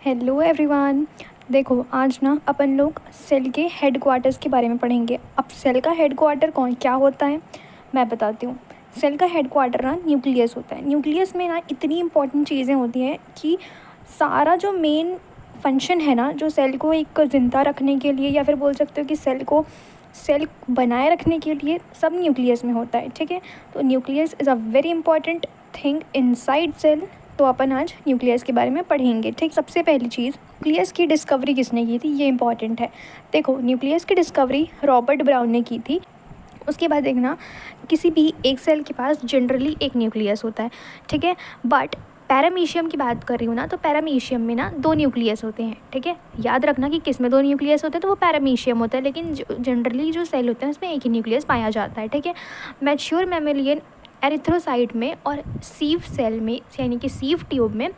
Hello everyone. देखो आज ना अपन लोग सेल के हेडक्वार्टर्स के बारे में पढ़ेंगे। अब सेल का हेडक्वार्टर कौन क्या होता है मैं बताती हूँ। सेल का हेडक्वार्टर ना न्यूक्लियस होता है। न्यूक्लियस में ना इतनी इंपॉर्टेंट चीज़ें होती हैं कि सारा जो मेन फंक्शन है ना, जो सेल को एक ज़िंदा रखने के लिए या फिर बोल सकते हो कि सेल बनाए रखने के लिए सब न्यूक्लियस में होता है। ठीक है, तो nucleus is a very important thing inside cell. तो अपन आज न्यूक्लियस के बारे में पढ़ेंगे। ठीक, सबसे पहली चीज़, न्यूक्लियस की डिस्कवरी किसने की थी, ये इंपॉर्टेंट है। देखो, न्यूक्लियस की डिस्कवरी रॉबर्ट ब्राउन ने की थी। उसके बाद देखना, किसी भी एक सेल के पास जनरली एक न्यूक्लियस होता है। ठीक है, बट पैरामीशियम की बात कर रही हूँ ना, तो पैरामीशियम में ना 2 न्यूक्लियस होते हैं। ठीक है, याद रखना कि किस में 2 न्यूक्लियस होते हैं, तो वो पैरामीशियम होता है। लेकिन जनरली जो सेल होते हैं उसमें एक ही न्यूक्लियस पाया जाता है। ठीक है, मैच्योर मैमेलियन एरिथ्रोसाइट में और सीव सेल में यानी कि सीव ट्यूब में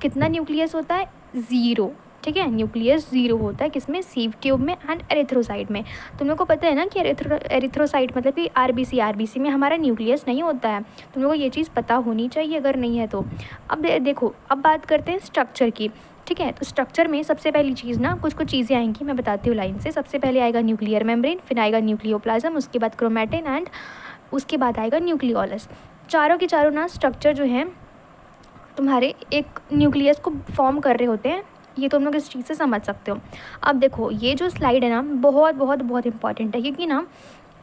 कितना न्यूक्लियस होता है, 0। ठीक है, न्यूक्लियस 0 होता है किसमें, सीव ट्यूब में एंड एरिथ्रोसाइट में। तुम लोग को पता है ना कि एरिथ्रोसाइट मतलब कि आरबीसी में हमारा न्यूक्लियस नहीं होता है। तुम लोग को ये चीज़ पता होनी चाहिए अगर नहीं है तो। अब देखो, अब बात करते हैं स्ट्रक्चर की। ठीक है, तो स्ट्रक्चर में सबसे पहली चीज़ ना, कुछ चीज़ें आएंगी, मैं बताती हूँ लाइन से। सबसे पहले आएगा न्यूक्लियर मेम्ब्रेन, फिर आएगा न्यूक्लियोप्लाज्म, उसके बाद क्रोमैटिन एंड उसके बाद आएगा न्यूक्लियोलस। चारों के चारों ना स्ट्रक्चर जो है तुम्हारे एक न्यूक्लियस को फॉर्म कर रहे होते हैं। ये तुम लोग इस चीज़ से समझ सकते हो। अब देखो, ये जो स्लाइड है ना बहुत बहुत बहुत इंपॉर्टेंट है, क्योंकि ना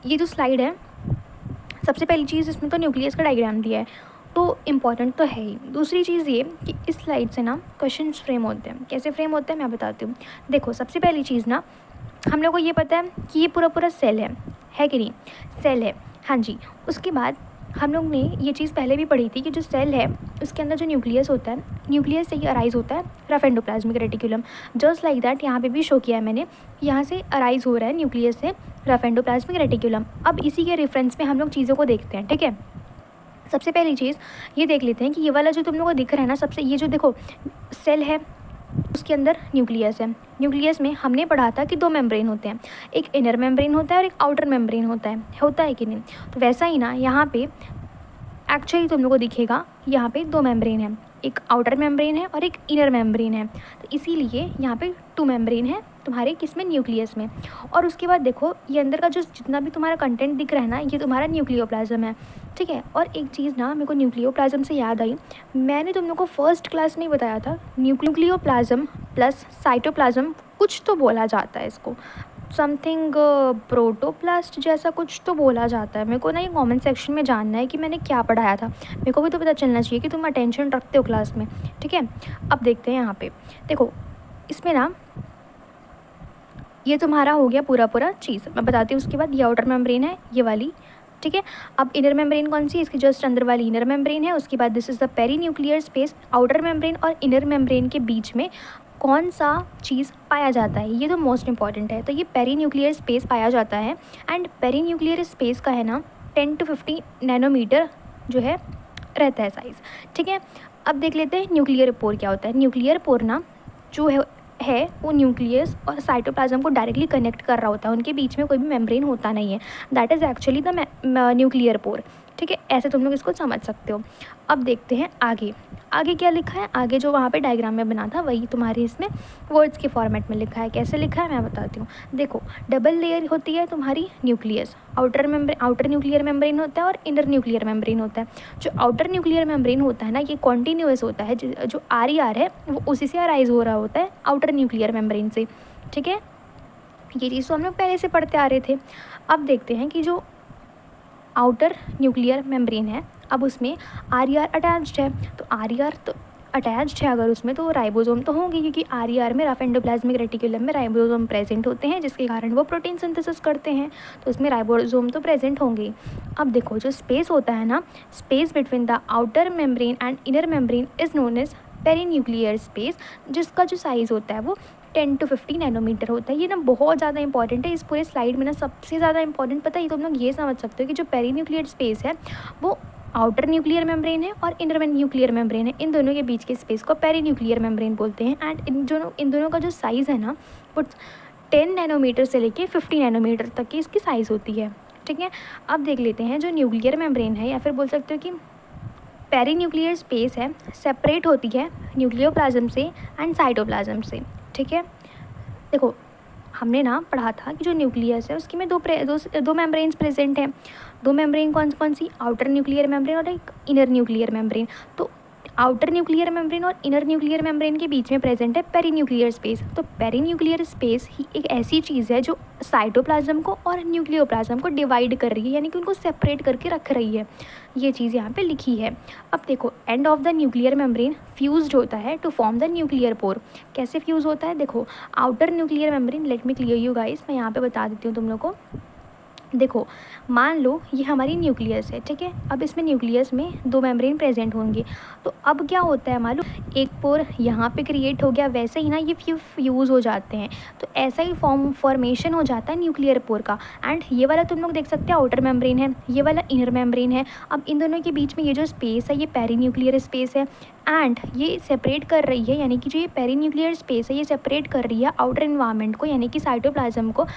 ये जो स्लाइड है, सबसे पहली चीज़ इसमें तो न्यूक्लियस का डायग्राम दिया है, तो इम्पॉर्टेंट तो है ही। दूसरी चीज़ ये कि इस स्लाइड से ना क्वेश्चन फ्रेम होते हैं। कैसे फ्रेम होते हैं मैं बताती हूँ। देखो, सबसे पहली चीज़ ना, हम लोग को ये पता है कि ये पूरा पूरा सेल है कि नहीं, सेल है। हाँ जी। उसके बाद हम लोग ने ये चीज़ पहले भी पढ़ी थी कि जो सेल है उसके अंदर जो न्यूक्लियस होता है, न्यूक्लियस से ही अराइज होता है rough endoplasmic reticulum. Just like that यहाँ पे भी शो किया है मैंने, यहाँ से अराइज हो रहा है न्यूक्लियस से रफ एंडोप्लाज्मिक रेटिकुलम। अब इसी के रेफरेंस में हम लोग चीज़ों को देखते हैं। ठीक है, सबसे पहली चीज़ ये देख लेते हैं कि ये वाला जो तुम लोग को दिख रहा है ना, सबसे ये जो देखो सेल है उसके अंदर न्यूक्लियस है। न्यूक्लियस में हमने पढ़ा था कि 2 मेम्ब्रेन होते हैं, एक इनर मेम्ब्रेन होता है और एक आउटर मेम्ब्रेन होता है कि नहीं। तो वैसा ही ना यहाँ पे एक्चुअली तुम लोग को दिखेगा, यहाँ पे 2 मेम्ब्रेन है, एक आउटर मेम्ब्रेन है और एक इनर मेम्ब्रेन है। तो इसीलिए यहाँ पे 2 मेम्ब्रेन है तुम्हारे किसमें, न्यूक्लियस में। और उसके बाद देखो, ये अंदर का जो जितना भी तुम्हारा कंटेंट दिख रहा है ना, ये तुम्हारा न्यूक्लियोप्लाज्म है। ठीक है, और एक चीज़ ना मेरे को न्यूक्लियोप्लाज्म से याद आई, मैंने तुम लोग को फर्स्ट क्लास में बताया था, न्यूक्लियोप्लाज्म प्लस साइटोप्लाज्म कुछ तो बोला जाता है इसको, समथिंग प्रोटोप्लास्ट जैसा कुछ तो बोला जाता है। मेरे को ना ये कमेंट सेक्शन में जानना है कि मैंने क्या पढ़ाया था। मेरे को भी तो पता चलना चाहिए कि तुम अटेंशन रखते हो क्लास में। ठीक है, अब देखते हैं यहाँ पे। देखो, इसमें ना ये तुम्हारा हो गया पूरा पूरा चीज़, मैं बताती हूँ। उसके बाद ये आउटर मेम्ब्रेन है, ये वाली। ठीक है, अब इनर मेम्ब्रेन कौन सी है, इसके जस्ट अंदर वाली इनर मेम्ब्रेन है। उसके बाद this is the perinuclear space. Outer membrane और इनर मेम्ब्रेन के बीच में कौन सा चीज़ पाया जाता है, ये तो मोस्ट इंपॉर्टेंट है। तो ये पेरी न्यूक्लियर स्पेस पाया जाता है, एंड पेरी न्यूक्लियर स्पेस का है ना 10 to 50 नैनोमीटर जो है रहता है साइज़। ठीक है, अब देख लेते हैं न्यूक्लियर पोर क्या होता है। न्यूक्लियर पोर ना जो है वो न्यूक्लियस और साइटोप्लाज्म को डायरेक्टली कनेक्ट कर रहा होता है, उनके बीच में कोई भी मेम्ब्रेन होता नहीं है। That is actually the nuclear पोर। ठीक है, ऐसे तुम लोग इसको समझ सकते हो। अब देखते हैं आगे आगे क्या लिखा है। आगे जो वहाँ पे डायग्राम में बना था वही तुम्हारे इसमें वर्ड्स के फॉर्मेट में लिखा है। कैसे लिखा है मैं बताती हूँ। देखो, डबल लेयर होती है तुम्हारी न्यूक्लियस, आउटर न्यूक्लियर मेम्ब्रेन होता है और इनर न्यूक्लियर मेम्ब्रेन होता है। जो आउटर न्यूक्लियर मेम्ब्रेन होता है ना, ये कॉन्टीन्यूअस होता है, जो RER है वो उसी से अराइज हो रहा होता है आउटर न्यूक्लियर मेम्ब्रेन से। ठीक है, ये चीज़ तो हम लोग पहले से पढ़ते आ रहे थे। अब देखते हैं कि जो आउटर न्यूक्लियर मेम्ब्रेन है, अब उसमें RER अटैच्ड है। तो RER तो अटैच्ड है अगर उसमें, तो राइबोसोम तो होंगे, क्योंकि RER में रफ एंडोप्लाज्मिक रेटिकुलम में राइबोसोम प्रेजेंट होते हैं, जिसके कारण वो प्रोटीन सिंथेसिस करते हैं। तो उसमें राइबोसोम तो प्रेजेंट होंगे। अब देखो, जो स्पेस होता है ना, space between the outer membrane and inner membrane is known as perinuclear space, जिसका जो साइज़ होता है वो 10 to 50 नैनोमीटर होता है। ये ना बहुत ज़्यादा इंपॉर्टेंट है। इस पूरे स्लाइड में ना सबसे ज़्यादा इंपॉर्टेंट पता है, तुम लोग ये समझ सकते हो कि जो पेरीन्यूक्लियर स्पेस है वो आउटर न्यूक्लियर मेम्ब्रेन है और इनर न्यूक्लियर मेम्ब्रेन है। इन दोनों के बीच के स्पेस को पेरीन्यूक्लियर मेम्ब्रेन बोलते हैं। एंड इन दोनों का जो साइज़ है ना, वो 10 नैनोमीटर से लेके 50 नैनोमीटर तक की इसकी साइज़ होती है। ठीक है, अब देख लेते हैं जो न्यूक्लियर मेम्ब्रेन है, या फिर बोल सकते हो कि पेरीन्यूक्लियर स्पेस है सेपरेट होती है न्यूक्लियोप्लाज्म से एंड साइटोप्लाज्म से, ठीक है। देखो हमने ना पढ़ा था कि जो न्यूक्लियस है उसकी में दो मेम्ब्रेन्स प्रेजेंट हैं। दो मेम्ब्रेन कौन कौन सी, आउटर न्यूक्लियर मेम्ब्रेन और एक इनर न्यूक्लियर मेम्ब्रेन। तो आउटर न्यूक्लियर मेम्ब्रेन और इनर न्यूक्लियर मेम्ब्रेन के बीच में प्रेजेंट है पेरीन्यूक्लियर स्पेस। तो पेरीन्यूक्लियर स्पेस ही एक ऐसी चीज़ है जो साइटोप्लाज्म को और न्यूक्लियोप्लाज्म को डिवाइड कर रही है, यानी कि उनको सेपरेट करके रख रही है। ये चीज़ यहाँ पे लिखी है। अब देखो end of the nuclear membrane fused होता है to form the nuclear pore. कैसे फ्यूज़ होता है, देखो outer nuclear membrane, let me clear you guys, मैं यहाँ पे बता देती हूँ तुम लोग को। देखो मान लो ये हमारी न्यूक्लियस है, ठीक है। अब इसमें न्यूक्लियस में दो मेम्ब्रेन प्रेजेंट होंगे। तो अब क्या होता है मान लो एक पोर यहाँ पे क्रिएट हो गया, वैसे ही ना ये फ्यूज़ हो जाते हैं। तो ऐसा ही फॉर्मेशन हो जाता है न्यूक्लियर पोर का। एंड ये वाला तुम लोग देख सकते हैं आउटर मेम्ब्रेन है, ये वाला इनर मेम्ब्रेन है। अब इन दोनों के बीच में ये जो स्पेस है ये पेरीन्यूक्लियर स्पेस है एंड ये सेपरेट कर रही है, यानी कि जो ये पेरीन्यूक्लियर स्पेस है ये सेपरेट कर रही है आउटर इन्वायरमेंट को, यानी कि साइटोप्लाज्म को,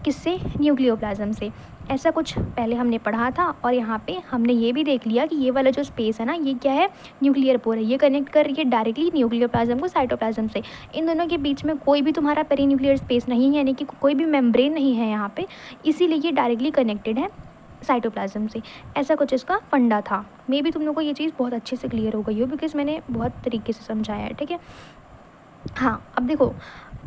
किससे, न्यूक्लियोप्लाज्म से। ऐसा कुछ पहले हमने पढ़ा था। और यहाँ पे हमने ये भी देख लिया कि ये वाला जो स्पेस है ना ये क्या है, न्यूक्लियर पोर है। ये कनेक्ट कर रही है डायरेक्टली न्यूक्लियोप्लाज्म को साइटोप्लाज्म से। इन दोनों के बीच में कोई भी तुम्हारा पेरीन्यूक्लियर स्पेस नहीं है, यानी कि कोई भी मेम्ब्रेन नहीं है यहाँ पे, इसीलिए ये डायरेक्टली कनेक्टेड है साइटोप्लाज्म से। ऐसा कुछ इसका फंडा था। मे बी तुम लोग को ये चीज़ बहुत अच्छे से क्लियर हो गई हो बिकॉज मैंने बहुत तरीके से समझाया है, ठीक है। हाँ अब देखो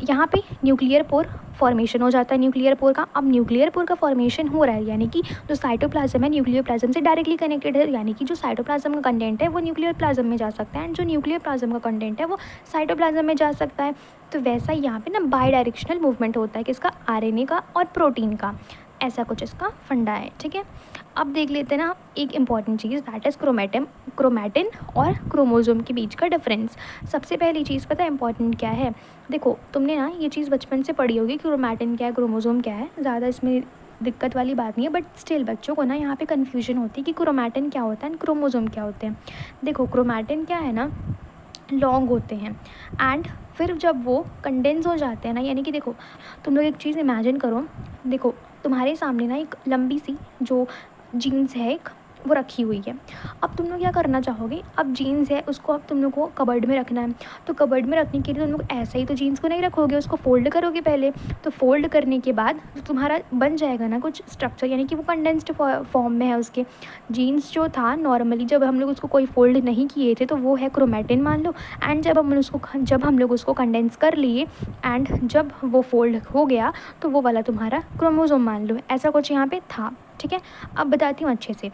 यहाँ पे न्यूक्लियर पोर फॉर्मेशन हो जाता है न्यूक्लियर पोर का। अब न्यूक्लियर पोर का फॉर्मेशन हो रहा है, यानी कि जो साइटोप्लाज्म है न्यूक्लियोप्लाज्म से डायरेक्टली कनेक्टेड है, यानी कि जो साइटोप्लाज्म का कंटेंट है वो न्यूक्लियर प्लाज्म में जा सकता है एंड जो न्यूक्लियर प्लाज्म का कंटेंट है वो साइटोप्लाज्म में जा सकता है। तो वैसा यहाँ पे ना बाई डायरेक्शनल मूवमेंट होता है किसका, आरएनए का और प्रोटीन का। ऐसा कुछ इसका फंडा है, ठीक है। अब देख लेते हैं ना एक important cheese, that is chromatin और क्रोमोसोम के बीच का डिफरेंस। सबसे पहली चीज़ पता है इंपॉर्टेंट क्या है, देखो तुमने ना ये चीज़ बचपन से पढ़ी होगी, क्रोमैटिन क्या है क्रोमोसोम क्या है, ज़्यादा इसमें दिक्कत वाली बात नहीं है। बट स्टिल बच्चों को ना यहाँ पे कन्फ्यूजन होती है कि क्रोमैटिन क्या होता है एंड क्रोमोसोम क्या होते हैं। देखो क्रोमैटिन क्या है ना, लॉन्ग होते हैं एंड फिर जब वो कंडेंस हो जाते हैं ना, यानी कि देखो तुम लोग एक चीज़ इमेजिन करो, देखो तुम्हारे सामने ना एक लंबी सी जो जीन्स है एक, वो रखी हुई है। अब तुम लोग क्या करना चाहोगे, अब जीन्स है उसको अब तुम लोग को कबर्ड में रखना है। तो कबर्ड में रखने के लिए तुम लोग ऐसा ही तो जीन्स को नहीं रखोगे, उसको फोल्ड करोगे पहले। तो फोल्ड करने के बाद तुम्हारा बन जाएगा ना कुछ स्ट्रक्चर, यानी कि वो कंडेंस्ड फॉर्म में है उसके। जीन्स जो था नॉर्मली जब हम लोग उसको कोई फोल्ड नहीं किए थे तो वो है क्रोमैटिन मान लो। एंड जब हम लोग उसको कंडेंस कर लिए एंड जब वो फोल्ड हो गया तो वो वाला तुम्हारा क्रोमोसोम मान लो। ऐसा कुछ यहाँ पे था, ठीक है। अब बताती हूँ अच्छे से,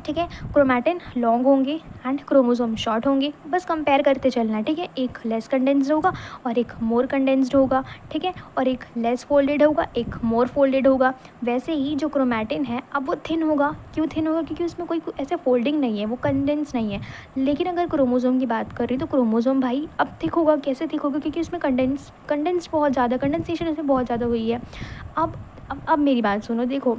ठीक है। क्रोमैटिन लॉन्ग होंगे एंड क्रोमोसोम शॉर्ट होंगे, बस कंपेयर करते चलना है, ठीक है। एक लेस कंडेंस्ड होगा और एक मोर कंडेंस्ड होगा, ठीक है। और एक लेस फोल्डेड होगा, एक मोर फोल्डेड होगा। वैसे ही जो क्रोमैटिन है अब वो थिन होगा। क्यों थिन होगा, क्योंकि उसमें कोई ऐसे फोल्डिंग नहीं है, वो कंडेंस नहीं है। लेकिन अगर क्रोमोसोम की बात कर रही तो क्रोमोसोम भाई अब थिक होगा। कैसे थिक होगा, क्योंकि उसमें कंडेंस बहुत ज़्यादा, कंडेंसेशन उसमें बहुत ज़्यादा हुई है। अब मेरी बात सुनो, देखो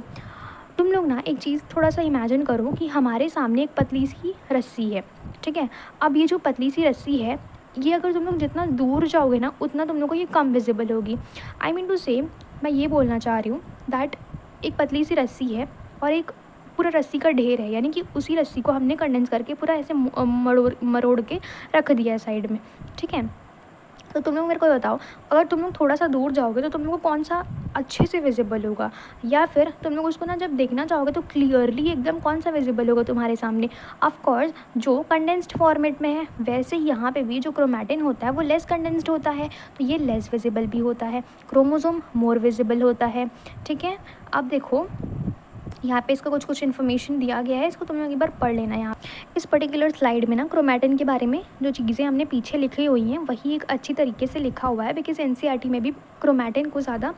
तुम लोग ना एक चीज़ थोड़ा सा इमेजिन करो कि हमारे सामने एक पतली सी रस्सी है, ठीक है। अब ये जो पतली सी रस्सी है ये अगर तुम लोग जितना दूर जाओगे ना उतना तुम लोग को ये कम विजिबल होगी। आई मीन टू से मैं ये बोलना चाह रही हूँ दैट एक पतली सी रस्सी है और एक पूरा रस्सी का ढेर है, यानी कि उसी रस्सी को हमने कंडेंस करके पूरा ऐसे मरोड़ के रख दिया है साइड में, ठीक है। तो तुम लोग मेरे को बताओ, अगर तुम लोग थोड़ा सा दूर जाओगे तो तुम लोग को कौन सा अच्छे से विजिबल होगा, या फिर तुम लोग उसको ना जब देखना चाहोगे तो क्लियरली एकदम कौन सा विजिबल होगा तुम्हारे सामने। ऑफ कोर्स जो कंडेंस्ड फॉर्मेट में है, वैसे ही यहाँ पे भी जो क्रोमैटिन होता है वो लेस कंडेंस्ड होता है, तो ये लेस विजिबल भी होता है। क्रोमोसोम मोर विजिबल होता है, ठीक है। अब देखो यहाँ पे इसका कुछ इन्फॉर्मेशन दिया गया है, इसको तुम लोग एक बार पढ़ लेना। यहाँ इस पर्टिकुलर स्लाइड में ना क्रोमैटिन के बारे में जो चीज़ें हमने पीछे लिखी हुई हैं वही एक अच्छी तरीके से लिखा हुआ है, बिकॉज एनसीईआरटी में भी क्रोमैटिन को ज़्यादा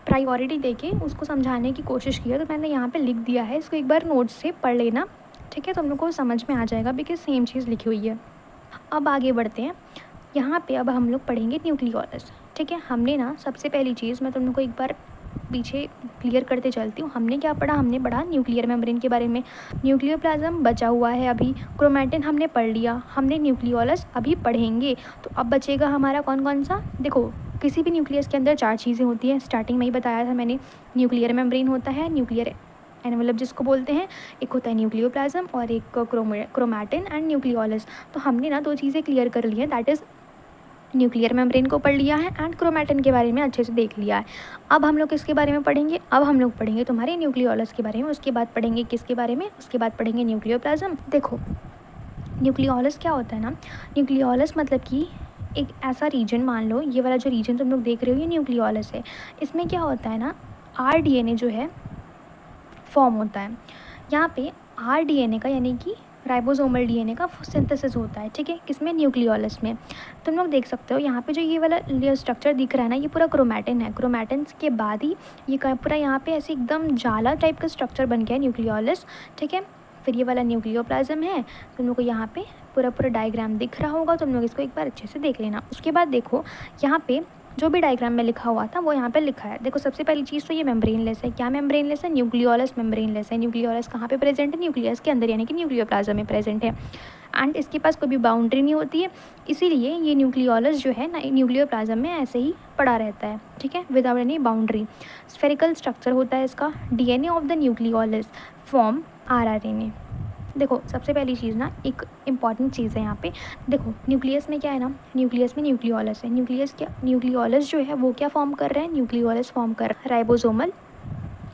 प्रायोरिटी देके उसको समझाने की कोशिश की है। तो मैंने यहाँ पे लिख दिया है, इसको एक बार नोट्स से पढ़ लेना, ठीक है। तुम लोग को समझ में आ जाएगा बिकॉज सेम चीज़ लिखी हुई है। अब आगे बढ़ते हैं, यहाँ पे अब हम लोग पढ़ेंगे न्यूक्लियोलस, ठीक है। हमने ना सबसे पहली चीज़ मैं तुम लोग को एक बार पीछे क्लियर करते चलती हूँ। हमने क्या पढ़ा, हमने पढ़ा न्यूक्लियर मेम्ब्रेन के बारे में, न्यूक्लियोप्लाज्म बचा हुआ है अभी, क्रोमैटिन हमने पढ़ लिया, हमने न्यूक्लियोलस अभी पढ़ेंगे। तो अब बचेगा हमारा कौन कौन सा, देखो किसी भी न्यूक्लियस के अंदर 4 चीज़ें होती हैं, स्टार्टिंग में ही बताया था मैंने। न्यूक्लियर मेम्ब्रेन होता है, न्यूक्लियर एनवेलप जिसको बोलते हैं, एक होता है न्यूक्लियोप्लाज्म और एक क्रोमैटिन एंड न्यूक्लियोलस। तो हमने ना 2 चीज़ें क्लियर कर ली हैं, दैट इज़ न्यूक्लियर मेम्ब्रेन को पढ़ लिया है एंड क्रोमैटिन के बारे में अच्छे से देख लिया है। अब हम लोग किसके बारे में पढ़ेंगे, अब हम लोग पढ़ेंगे तुम्हारे न्यूक्लियोलस के बारे में, उसके बाद पढ़ेंगे किसके बारे में, उसके बाद पढ़ेंगे न्यूक्लियोप्लाज्म। देखो न्यूक्लियोलस क्या होता है ना, न्यूक्लियोलस मतलब कि एक ऐसा रीजन, मान लो ये वाला जो रीजन तुम लोग देख रहे हो ये न्यूक्लियोलस है। इसमें क्या होता है ना, आरडीएनए जो है फॉर्म होता है। यहाँ पे आरडीएनए का यानी कि राइबोसोमल डीएनए का सिंथेसिस होता है, ठीक है, किसमें, न्यूक्लियोलस में। तुम लोग देख सकते हो यहाँ पे जो ये वाला स्ट्रक्चर दिख रहा है ना, ये पूरा क्रोमैटिन है। क्रोमैटिन के बाद ही ये पूरा यहाँ पे ऐसे एकदम जाला टाइप का स्ट्रक्चर बन गया है न्यूक्लियोलस, ठीक है। फिर ये वाला न्यूक्लियोप्लाज्म है, तुम लोग को यहाँ पे पूरा डायग्राम दिख रहा होगा, तुम लोग इसको एक बार अच्छे से देख लेना। उसके बाद देखो यहाँ पे जो भी डायग्राम में लिखा हुआ था वो यहाँ पे लिखा है। देखो सबसे पहली चीज़ तो ये मेम्ब्रेनलेस है। क्या मेम्ब्रेनलेस है, न्यूक्लियोलस मेम्ब्रेनलेस है। न्यूक्लियोलस कहाँ पे प्रेजेंट है, न्यूक्लियस के अंदर यानी कि न्यूक्लियोप्लाज्म में प्रेजेंट है। एंड इसके पास कोई भी बाउंड्री नहीं होती है, इसीलिए ये न्यूक्लियोलस जो है ना न्यूक्लियोप्लाज्म में ऐसे ही पड़ा रहता है, ठीक है, without any boundary. Spherical structure होता है इसका। DNA of the nucleolus form rRNA. देखो सबसे पहली चीज़ ना, एक इम्पॉर्टेंट चीज़ है यहाँ पे। देखो न्यूक्लियस में क्या है ना, न्यूक्लियस में न्यूक्लियोलस है। न्यूक्लियोलस जो है वो क्या फॉर्म कर रहा है, न्यूक्लियोलस फॉर्म कर रहा है राइबोसोमल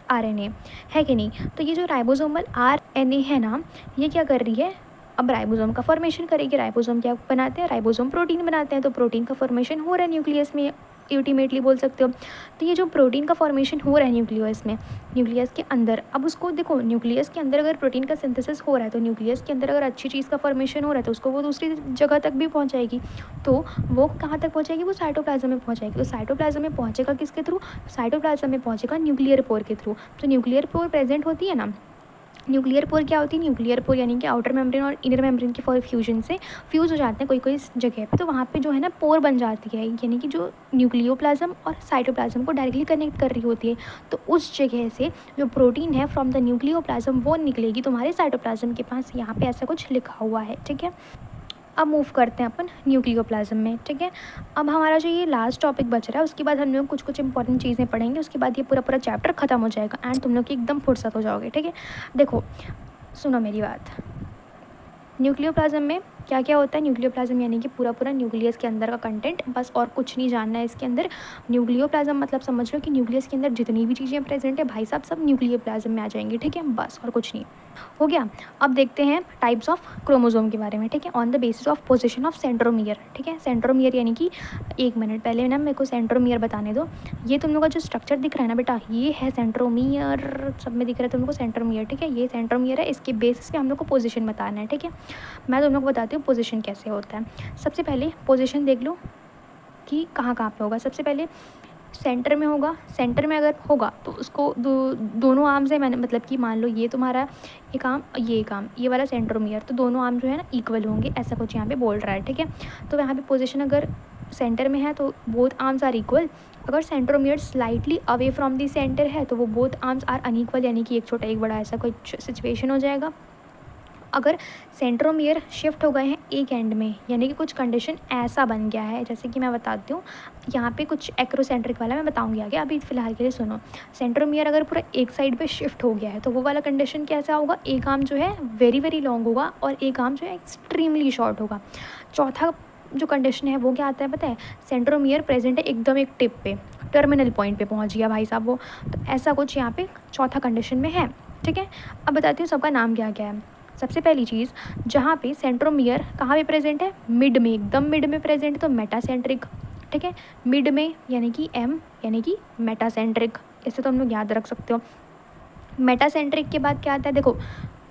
आरएनए, है कि नहीं। तो ये जो राइबोसोमल आरएनए है ना, ये क्या कर रही है, अब राइबोसोम का फॉर्मेशन करेगी। राइबोसोम क्या बनाते हैं, राइबोसोम प्रोटीन बनाते हैं। तो प्रोटीन का फॉर्मेशन हो रहा है न्यूक्लियस में, अल्टीमेटली बोल सकते हो। तो ये जो प्रोटीन का फॉर्मेशन हो रहा है न्यूक्लियस में, न्यूक्लियस के अंदर, अब उसको देखो न्यूक्लियस के अंदर अगर प्रोटीन का सिंथेसिस हो रहा है, तो न्यूक्लियस के अंदर अगर अच्छी चीज़ का फॉर्मेशन हो रहा है तो उसको वो दूसरी जगह तक भी पहुँचाएगी। तो वो कहाँ तक पहुँचाएगी, वो साइटोप्लाज्म में पहुँचाएगी। तो साइटोप्लाज्म में पहुँचेगा किसके थ्रू, साइटोप्लाज्म में पहुँचेगा न्यूक्लियर पोर के थ्रू। तो न्यूक्लियर पोर प्रेजेंट होती है ना, न्यूक्लियर पोर क्या होती है, न्यूक्लियर पोर यानी कि आउटर मेम्ब्रेन और इनर मेम्ब्रेन के फ्यूजन से फ्यूज़ हो जाते हैं कोई जगह पे, तो वहाँ पे जो है ना पोर बन जाती है, यानी कि जो न्यूक्लियोप्लाज्म और साइटोप्लाज्म को डायरेक्टली कनेक्ट कर रही होती है। तो उस जगह से जो प्रोटीन है फ्रॉम द न्यूक्लियोप्लाज्म वो निकलेगी तुम्हारे साइटोप्लाज्म के पास। यहाँ पे ऐसा कुछ लिखा हुआ है, ठीक है। अब मूव करते हैं अपन न्यूक्लियोप्लाज्म में, ठीक है। अब हमारा जो ये लास्ट टॉपिक बच रहा है, उसके बाद हम लोग कुछ इंपॉर्टेंट चीज़ें पढ़ेंगे, उसके बाद ये पूरा चैप्टर खत्म हो जाएगा एंड तुम लोग की एकदम फुर्सत हो जाओगे, ठीक है। देखो सुनो मेरी बात, न्यूक्लियोप्लाज्म में क्या क्या होता है। न्यूक्लियोप्लाज्म यानी कि पूरा न्यूक्लियस के अंदर का कंटेंट, बस और कुछ नहीं जानना है इसके अंदर। न्यूक्लियोप्लाज्म मतलब समझ लो कि न्यूक्लियस के अंदर जितनी भी चीज़ें प्रेजेंट है भाई साहब सब न्यूक्लियोप्लाज्म में आ जाएंगी, ठीक है, बस और कुछ नहीं। हो गया। अब देखते हैं टाइप्स ऑफ क्रोमोसोम के बारे में, ठीक है, on the basis of position of centromere, ठीक है। सेंट्रोमियर यानी कि, एक मिनट पहले ना मेरे को सेंट्रोमियर बताने दो। ये तुम लोग का जो स्ट्रक्चर दिख रहा है ना बेटा, ये है सेंट्रोमियर, सब में दिख रहा है तुम लोग को सेंट्रोमियर, ठीक है। ये सेंट्रोमियर है, इसके बेसिस पे हम लोग को पोजीशन बताना है, ठीक है। मैं तुम लोग को बताती हूँ पोजीशन कैसे होता है। सबसे पहले पोजीशन देख लो कि कहाँ पे होगा। सबसे पहले सेंटर में होगा। सेंटर में अगर होगा तो उसको दोनों आर्म से, मैंने मतलब कि मान लो ये तुम्हारा एक आर्म, ये एक आर्म, ये वाला सेंट्रोमियर, तो दोनों आर्म जो है ना इक्वल होंगे, ऐसा कुछ यहाँ पे बोल रहा है, ठीक है। तो यहाँ पे पोजीशन अगर सेंटर में है तो बोथ आर्म्स आर इक्वल। अगर centromere slightly away from the centre है तो वो बोथ आर्म्स आर अनइक्वल, यानी कि एक छोटा एक बड़ा, ऐसा कुछ सिचुएशन हो जाएगा। अगर सेंट्रोमियर शिफ्ट हो गए हैं एक एंड में, यानी कि कुछ कंडीशन ऐसा बन गया है, जैसे कि मैं बताती हूँ यहाँ पे कुछ एक्रोसेंट्रिक वाला मैं बताऊँगी आगे, अभी फ़िलहाल के लिए सुनो। सेंट्रोमियर अगर पूरा एक साइड पे शिफ्ट हो गया है तो वो वाला कंडीशन कैसा होगा, एक आर्म जो है वेरी लॉन्ग होगा और एक आर्म जो है एक्सट्रीमली शॉर्ट होगा। चौथा जो कंडीशन है वो क्या आता है पता है, सेंट्रोमियर प्रेजेंट है एकदम एक टिप पे, टर्मिनल पॉइंट पे पहुँच गया भाई साहब वो, तो ऐसा कुछ यहाँ पे चौथा कंडीशन में है, ठीक है। अब बताती हूँ सबका नाम क्या क्या है। सबसे पहली चीज़, जहाँ पे सेंट्रोमियर कहाँ पे प्रेजेंट है, मिड में, एकदम मिड में प्रेजेंट है तो मेटासेंट्रिक, ठीक है। मिड में यानी कि एम यानी कि मेटासेंट्रिक, ऐसे तो हम लोग याद रख सकते हो। मेटासेंट्रिक के बाद क्या आता है, देखो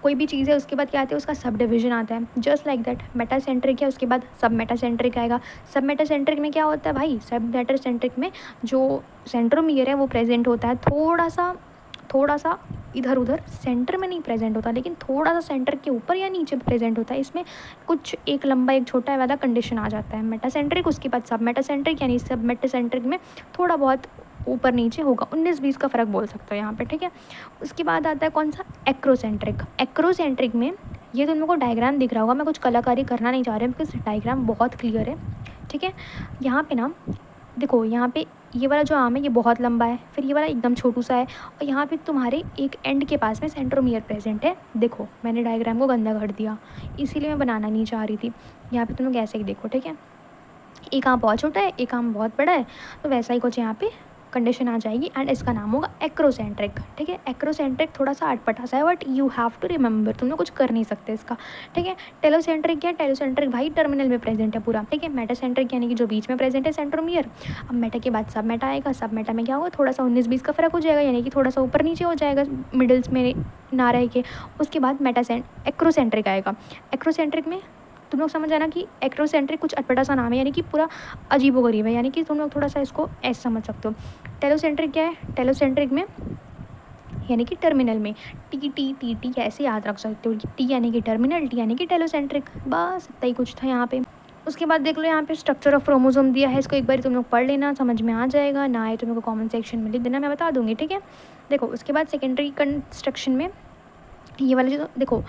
कोई भी चीज़ है उसके बाद क्या आता है, उसका सब डिवीजन आता है, जस्ट लाइक दैट। मेटासेंट्रिक है उसके बाद सब मेटासेंट्रिक आएगा। सब मेटासेंट्रिक में क्या होता है भाई, सब मेटासेंट्रिक में जो सेंट्रोमियर है वो प्रेजेंट होता है थोड़ा सा इधर उधर, सेंटर में नहीं प्रेजेंट होता, लेकिन थोड़ा सा सेंटर के ऊपर या नीचे प्रेजेंट होता है। इसमें कुछ एक लंबा एक छोटा वाला कंडीशन आ जाता है। मेटासेंट्रिक उसके बाद सब मेटासेंट्रिक, यानी सब मेटासेंट्रिक में थोड़ा बहुत ऊपर नीचे होगा, 19-20 का फ़र्क बोल सकते हो यहाँ पे, ठीक है। उसके बाद आता है कौन सा, एक्रोसेंट्रिक। एक्रोसेंट्रिक में ये तुम लोग को डायग्राम दिख रहा होगा, मैं कुछ कलाकारी करना नहीं चाह रही हूँ बिकॉज डायग्राम बहुत क्लियर है, ठीक है। यहाँ पे ना देखो यहाँ पे ये वाला जो आर्म है ये बहुत लंबा है, फिर ये वाला एकदम छोटू सा है, और यहाँ पे तुम्हारे एक एंड के पास में सेंट्रोमियर प्रेजेंट है। देखो मैंने डायग्राम को गंदा कर दिया, इसीलिए मैं बनाना नहीं चाह रही थी। यहाँ पे तुम लोग ऐसे ही देखो, ठीक है, एक आम बहुत छोटा है, एक आम बहुत बड़ा है, तो वैसा ही कुछ यहाँ पे कंडीशन आ जाएगी, एंड इसका नाम होगा एक्रोसेंट्रिक। ठीक है, एक्रोसेंट्रिक थोड़ा सा अटपटा सा है, but you have to remember, तुम लोग कुछ कर नहीं सकते इसका। ठीक है, टेलोसेंट्रिक क्या है? टेलोसेंट्रिक भाई टर्मिनल में प्रेजेंट है पूरा। ठीक है, मेटासेंट्रिक यानी कि जो बीच में प्रेजेंट है, सेंट्रोमियर। अब मेटा के बाद सब मेटा आएगा, सब मेटा में क्या होगा, थोड़ा सा 19-20 का फर्क हो जाएगा, यानी कि थोड़ा सा ऊपर नीचे हो जाएगा मिडल्स में ना रह के। उसके बाद एक्रोसेंट्रिक आएगा। एक्रोसेंट्रिक में तुम लोग समझ आना कि एक्रोसेंट्रिक कुछ अटपटा सा नाम है, यानी कि पूरा अजीबोगरीब है, यानी कि तुम लोग थोड़ा सा इसको ऐसे समझ सकते हो। टेलोसेंट्रिक क्या है? टेलोसेंट्रिक में यानी कि टर्मिनल में टी टी टी टी ऐसे याद रख सकते हो, टी यानी कि टर्मिनल, टी यानी कि टेलोसेंट्रिक। बस इतना ही कुछ था यहाँ पे। उसके बाद देख लो यहाँ पे स्ट्रक्चर ऑफ क्रोमोसोम दिया है, इसको एक बार तुम लोग पढ़ लेना, समझ में आ जाएगा। ना आए तुम लोग को कमेंट सेक्शन में लिख देना, मैं बता दूंगी। ठीक है, देखो उसके बाद सेकेंडरी कंस्ट्रक्शन में ये वाले जो देखो,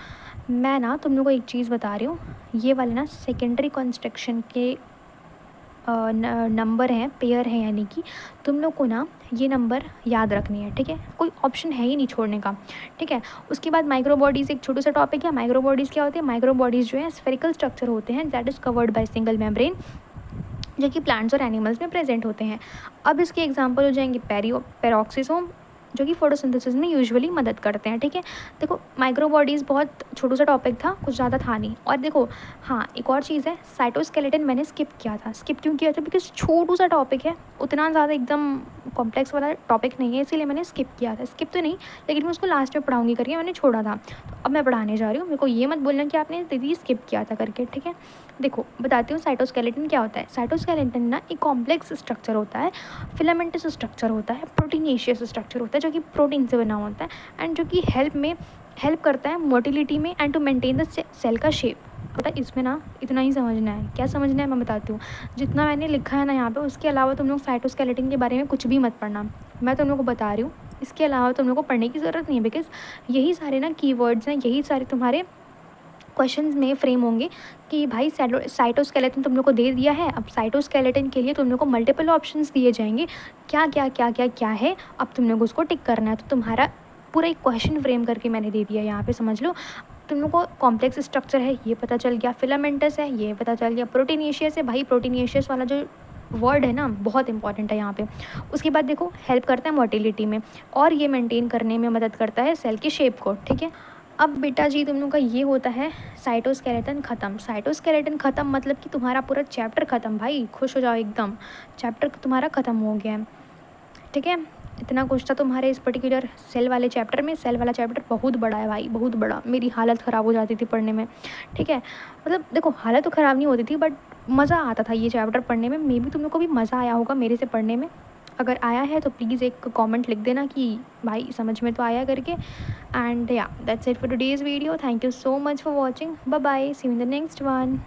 मैं ना तुम लोग को एक चीज़ बता रही हूँ, ये वाले ना सेकेंडरी कंस्ट्रक्शन के नंबर हैं, पेयर हैं, यानी कि तुम लोग को ना ये नंबर याद रखनी है। ठीक है, कोई ऑप्शन है ही नहीं छोड़ने का। ठीक है, उसके बाद माइक्रो बॉडीज़ एक छोटा सा टॉपिक है। माइक्रो बॉडीज़ क्या होती है? माइक्रो बॉडीज़ जो है स्फेरिकल स्ट्रक्चर होते हैं, that is covered by single membrane, जो कि प्लांट्स और एनिमल्स में प्रेजेंट होते हैं। अब इसके एग्जाम्पल हो जाएंगे पेरोक्सिसोम, जो कि फोटोसिंथेसिस में यूजुअली मदद करते हैं। ठीक है, देखो माइक्रो बॉडीज़ बहुत छोटा सा टॉपिक था, कुछ ज़्यादा था नहीं। और देखो हाँ, एक और चीज़ है, साइटोस्केलेटन मैंने स्किप किया था। स्किप क्यों किया था? बिकॉज छोटू सा टॉपिक है, उतना ज़्यादा एकदम कॉम्प्लेक्स वाला टॉपिक नहीं है, इसीलिए मैंने स्किप किया था। स्किप तो नहीं, लेकिन मैं उसको लास्ट में पढ़ाऊंगी करके मैंने छोड़ा था, तो अब मैं पढ़ाने जा रही हूँ। मेरे को ये मत बोलना कि आपने दीदी स्किप किया था करके। ठीक है, देखो बताती हूँ साइटोस्केलेटन क्या होता है। साइटोस्केलेटन ना एक कॉम्प्लेक्स स्ट्रक्चर होता है, फिलामेंटस स्ट्रक्चर होता है, प्रोटीनेशियस स्ट्रक्चर होता है, जो कि प्रोटीन से बना होता है, एंड जो कि हेल्प करता है मोटिलिटी में and to maintain the cell का शेप। बेटा इसमें ना इतना ही समझना है। क्या समझना है मैं बताती हूँ, जितना मैंने लिखा है ना यहाँ पे, उसके अलावा तुम लोग साइटोस्केलेटन के बारे में कुछ भी मत पढ़ना, मैं तुम लोग को बता रही हूँ। इसके अलावा तुम लोग को पढ़ने की ज़रूरत नहीं है, बिकॉज यही सारे ना कीवर्ड्स हैं, यही सारे तुम्हारे क्वेश्चंस में फ्रेम होंगे कि भाई साइटोस्केलेटन तुम लोग को दे दिया है, अब साइटोस्केलेटन के लिए तुम लोग को मल्टीपल ऑप्शंस दिए जाएंगे, क्या क्या क्या क्या क्या है, अब तुम लोग उसको टिक करना है। तो तुम्हारा पूरा एक क्वेश्चन फ्रेम करके मैंने दे दिया यहाँ पे, समझ लो। तुम लोग को कॉम्प्लेक्स स्ट्रक्चर है ये पता चल गया, फिलामेंटस है ये पता चल गया, प्रोटीनेशियस है, भाई प्रोटीनेशियस वाला जो वर्ड है ना बहुत इंपॉर्टेंट है यहाँ पे। उसके बाद देखो हेल्प करता है मोटिलिटी में, और ये मेंटेन करने में मदद करता है सेल की शेप को। ठीक है, अब बेटा जी तुम लोग का ये होता है साइटोस्केलेटन ख़त्म। साइटोस्केलेटन ख़त्म मतलब कि तुम्हारा पूरा चैप्टर ख़त्म, भाई खुश हो जाओ एकदम, चैप्टर तुम्हारा ख़त्म हो गया है। ठीक है, इतना कुछ था तुम्हारे इस पर्टिकुलर सेल वाले चैप्टर में। सेल वाला चैप्टर बहुत बड़ा है भाई, बहुत बड़ा, मेरी हालत ख़राब हो जाती थी पढ़ने में। ठीक है, मतलब देखो हालत तो ख़राब नहीं होती थी, बट मज़ा आता था ये चैप्टर पढ़ने में। मे बी तुम लोग को भी मज़ा आया होगा मेरे से पढ़ने में। अगर आया है तो प्लीज़ एक कमेंट लिख देना कि भाई समझ में तो आया करके। And yeah that's it for today's video. Thank you so much for watching. Bye bye, see you in the next one.